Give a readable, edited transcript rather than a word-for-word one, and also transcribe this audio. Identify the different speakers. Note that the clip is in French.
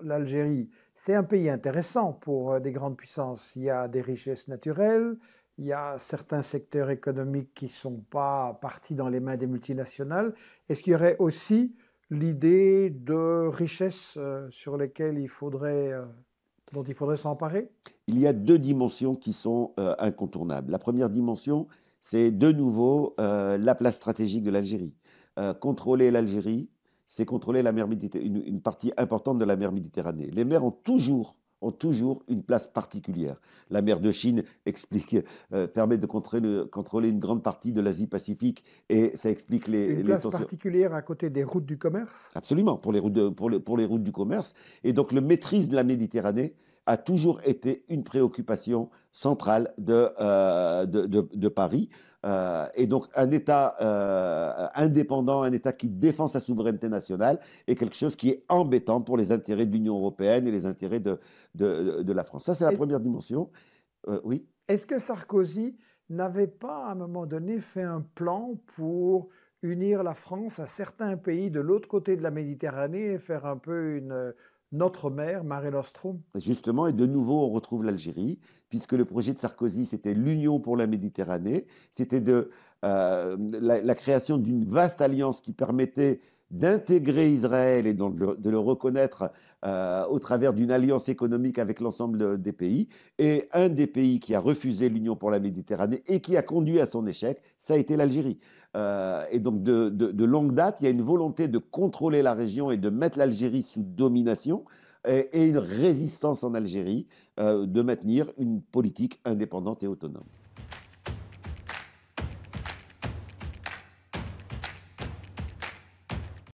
Speaker 1: l'Algérie, c'est un pays intéressant pour des grandes puissances. Il y a des richesses naturelles, il y a certains secteurs économiques qui ne sont pas partis dans les mains des multinationales. Est-ce qu'il y aurait aussi l'idée de richesses sur lesquelles dont il faudrait s'emparer?
Speaker 2: Il y a deux dimensions qui sont incontournables. La première dimension, c'est de nouveau la place stratégique de l'Algérie. Contrôler l'Algérie, c'est contrôler la mer une partie importante de la mer Méditerranée. Les mers ont toujours une place particulière. La mer de Chine permet de contrôler une grande partie de l'Asie-Pacifique et ça explique
Speaker 1: Une
Speaker 2: les
Speaker 1: place
Speaker 2: tensions.
Speaker 1: particulière à côté des routes du commerce?
Speaker 2: Absolument, pour les routes, pour les routes du commerce. Et donc, le maîtrise de la Méditerranée a toujours été une préoccupation centrale de Paris. Et donc, un État indépendant, un État qui défend sa souveraineté nationale, est quelque chose qui est embêtant pour les intérêts de l'Union européenne et les intérêts de la France. Ça, c'est la
Speaker 1: Est-ce
Speaker 2: première dimension. Oui.
Speaker 1: est-ce que Sarkozy n'avait pas à un moment donné fait un plan pour unir la France à certains pays de l'autre côté de la Méditerranée et faire un peu notre mer, Mare Nostrum?
Speaker 2: Justement, et de nouveau, on retrouve l'Algérie, puisque le projet de Sarkozy, c'était l'Union pour la Méditerranée, c'était la création d'une vaste alliance qui permettait d'intégrer Israël et donc de le reconnaître au travers d'une alliance économique avec l'ensemble des pays. Et un des pays qui a refusé l'Union pour la Méditerranée et qui a conduit à son échec, ça a été l'Algérie. Et donc, de longue date, il y a une volonté de contrôler la région et de mettre l'Algérie sous domination et une résistance en Algérie de maintenir une politique indépendante et autonome.